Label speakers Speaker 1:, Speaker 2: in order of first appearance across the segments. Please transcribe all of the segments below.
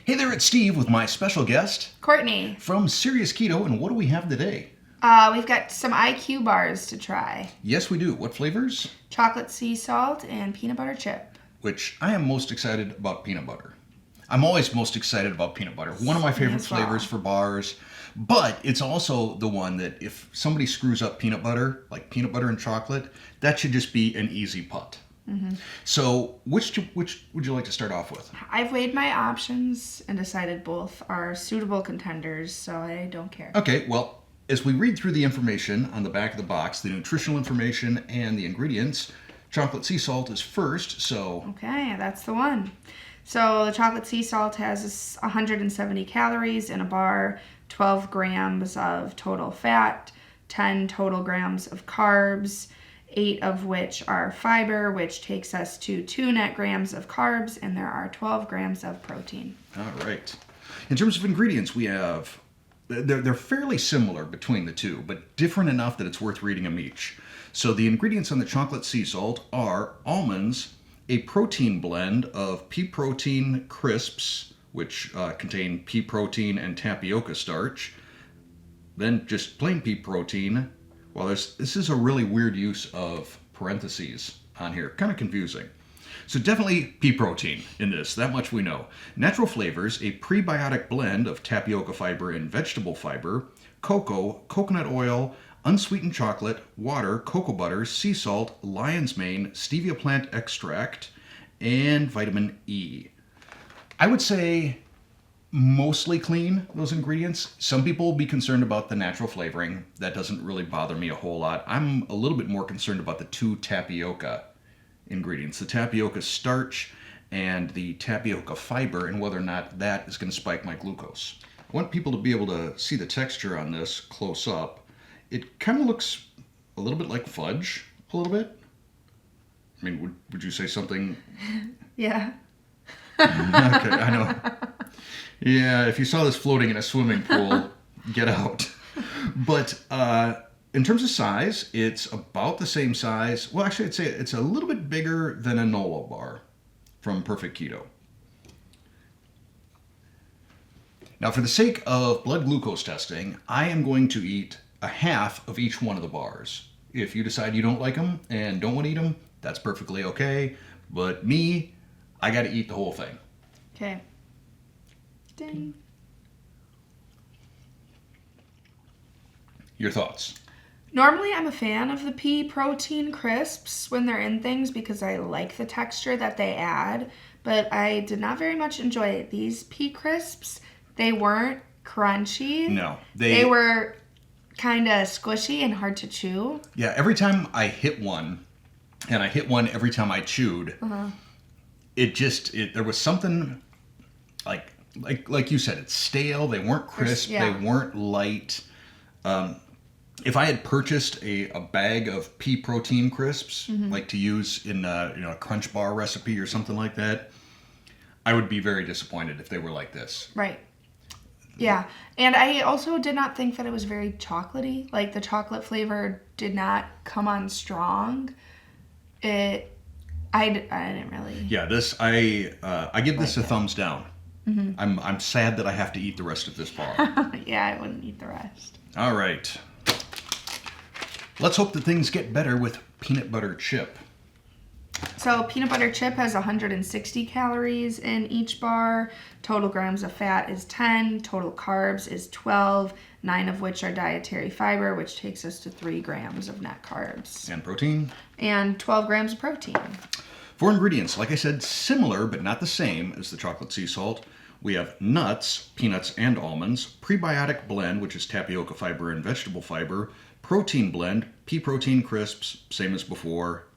Speaker 1: Hey there, it's Steve with my special guest
Speaker 2: Courtney.
Speaker 1: from Serious Keto, and what do we have today?
Speaker 2: We've got some IQ bars to try.
Speaker 1: Yes, we do. What flavors?
Speaker 2: Chocolate sea salt and peanut butter chip.
Speaker 1: Which I am most excited about peanut butter. I'm always most excited about peanut butter. One of my favorite
Speaker 2: as well.
Speaker 1: flavors for bars, but it's also the one that if somebody screws up peanut butter, like peanut butter and chocolate, that should just be an easy putt. So which would you like to start off with?
Speaker 2: I've weighed my options and decided both are suitable contenders, so I don't care.
Speaker 1: Okay, well, as we read through the information on the back of the box, the nutritional information and the ingredients, chocolate sea salt is first, so
Speaker 2: Okay, that's the one. So the chocolate sea salt has 170 calories in a bar, 12 grams of total fat, 10 total grams of carbs, 8 of which are fiber, which takes us to 2 net grams of carbs, and there are 12 grams of protein.
Speaker 1: all right. In terms of ingredients, we have they're fairly similar between the two, but different enough that it's worth reading them each. So the ingredients on the chocolate sea salt are almonds, a protein blend of pea protein crisps, which contain pea protein and tapioca starch, then just plain pea protein. Well, this is a really weird use of parentheses on here, kind of confusing. So definitely pea protein in this, that much we know. Natural flavors, a prebiotic blend of tapioca fiber and vegetable fiber, cocoa, coconut oil, unsweetened chocolate, water, cocoa butter, sea salt, lion's mane, stevia plant extract, and vitamin E. I would say mostly clean, those ingredients. Some people will be concerned about the natural flavoring. That doesn't really bother me a whole lot. I'm a little bit more concerned about the two tapioca ingredients, the tapioca starch and the tapioca fiber, and whether or not that is going to spike my glucose. I want people to be able to see the texture on this close up. It kind of looks a little bit like fudge, a little bit. I mean, would you say something?
Speaker 2: Yeah.
Speaker 1: Okay, I know. Yeah, if you saw this floating in a swimming pool, get out. But in terms of size, it's about the same size. Well, actually, I'd say it's a little bit bigger than a NOLA bar from Perfect Keto. Now, for the sake of blood glucose testing, I am going to eat a half of each one of the bars. If you decide you don't like them and don't want to eat them, that's perfectly okay. But me, I got to eat the whole thing.
Speaker 2: Okay. Ding.
Speaker 1: Your thoughts?
Speaker 2: Normally, I'm a fan of the pea protein crisps when they're in things because I like the texture that they add, but I did not very much enjoy these pea crisps. They weren't crunchy.
Speaker 1: No.
Speaker 2: They were kind of squishy and hard to chew.
Speaker 1: Yeah, every time I hit one, and I hit one every time I chewed, there was something like you said, it's stale. They weren't crisp.
Speaker 2: Yeah.
Speaker 1: They weren't light. If I had purchased a bag of pea protein crisps, like to use in a Crunch Bar recipe or something like that, I would be very disappointed if they were like this.
Speaker 2: Right. Yeah. And I also did not think that it was very chocolatey. Like the chocolate flavor did not come on strong. I didn't really.
Speaker 1: Yeah, I give this a thumbs down. I'm sad that I have to eat the rest of this bar.
Speaker 2: Yeah, I wouldn't eat the rest.
Speaker 1: All right. Let's hope that things get better with peanut butter chip.
Speaker 2: So peanut butter chip has 160 calories in each bar. Total grams of fat is 10. Total carbs is 12, 9 of which are dietary fiber, which takes us to 3 grams of net carbs.
Speaker 1: And protein?
Speaker 2: And 12 grams of protein.
Speaker 1: For ingredients, like I said, similar but not the same as the chocolate sea salt. We have nuts, peanuts and almonds, prebiotic blend, which is tapioca fiber and vegetable fiber, protein blend, pea protein crisps, same as before,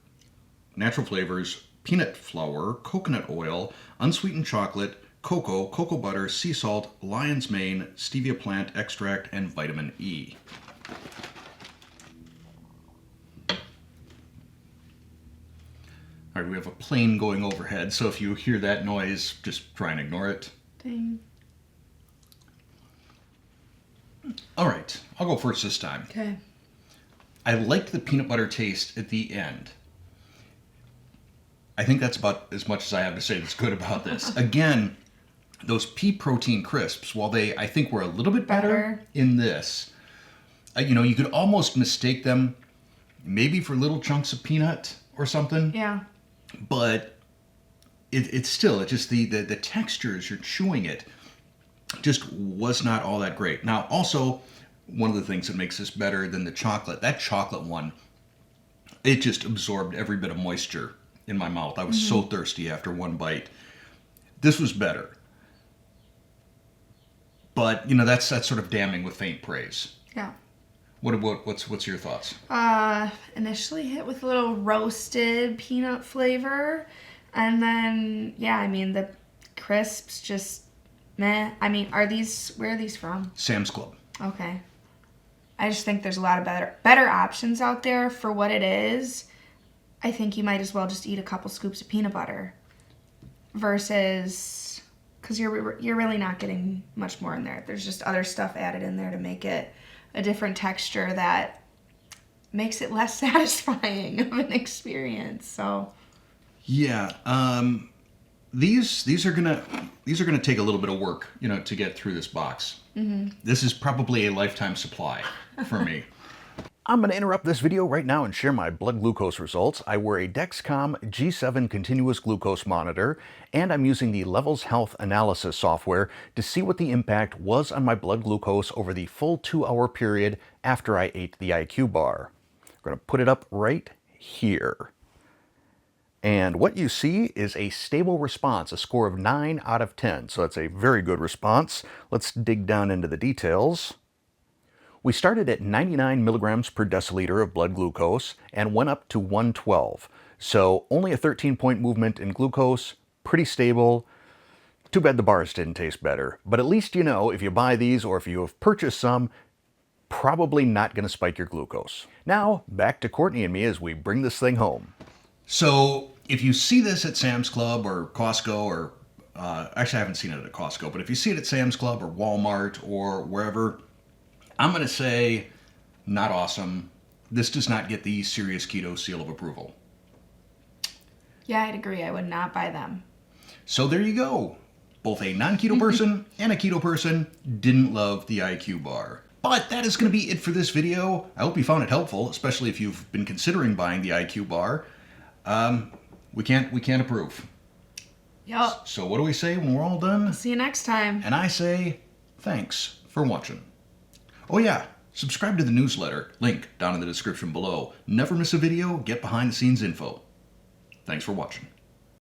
Speaker 1: natural flavors, peanut flour, coconut oil, unsweetened chocolate, cocoa, cocoa butter, sea salt, lion's mane, stevia plant extract, and vitamin E. All right, we have a plane going overhead, so if you hear that noise, just try and ignore it.
Speaker 2: Dang.
Speaker 1: All right, I'll go first this time.
Speaker 2: Okay.
Speaker 1: I liked the peanut butter taste at the end. I think that's about as much as I have to say that's good about this. Again, those pea protein crisps, while they, I think, were a little bit better
Speaker 2: Better.
Speaker 1: in this, you could almost mistake them maybe for little chunks of peanut or something.
Speaker 2: Yeah.
Speaker 1: But it's still, it's just the texture as you're chewing it just was not all that great. Now, also, one of the things that makes this better than the chocolate, that chocolate one, it just absorbed every bit of moisture in my mouth. I was so thirsty after one bite. This was better. But, that's sort of damning with faint praise.
Speaker 2: Yeah.
Speaker 1: What's your thoughts?
Speaker 2: Initially hit with a little roasted peanut flavor. And then, the crisps just meh. where are these from?
Speaker 1: Sam's Club.
Speaker 2: Okay. I just think there's a lot of better options out there for what it is. I think you might as well just eat a couple scoops of peanut butter versus, because you're really not getting much more in there. There's just other stuff added in there to make it a different texture that makes it less satisfying of an experience. So
Speaker 1: yeah, these are gonna take a little bit of work, to get through this box. This is probably a lifetime supply for me. I'm going to interrupt this video right now and share my blood glucose results. I wear a Dexcom G7 continuous glucose monitor, and I'm using the Levels Health Analysis software to see what the impact was on my blood glucose over the full 2-hour period after I ate the IQ bar. I'm going to put it up right here. And what you see is a stable response, a score of 9 out of 10. So that's a very good response. Let's dig down into the details. We started at 99 milligrams per deciliter of blood glucose and went up to 112. So only a 13-point movement in glucose, pretty stable. Too bad the bars didn't taste better. But at least you know if you buy these or if you have purchased some, probably not going to spike your glucose. Now, back to Courtney and me as we bring this thing home. So if you see this at Sam's Club or Costco or, actually I haven't seen it at Costco, but if you see it at Sam's Club or Walmart or wherever, I'm going to say not awesome. This does not get the Serious Keto seal of approval.
Speaker 2: yeah, I'd agree. I would not buy them.
Speaker 1: So there you go. Both a non-keto person and a keto person didn't love the IQ bar. But that is going to be it for this video. I hope you found it helpful, especially if you've been considering buying the IQ bar. We can't approve.
Speaker 2: Yup.
Speaker 1: So what do we say when we're all done?
Speaker 2: See you next time.
Speaker 1: And I say thanks for watching. Oh yeah, subscribe to the newsletter, link down in the description below. Never miss a video, get behind the scenes info. Thanks for watching.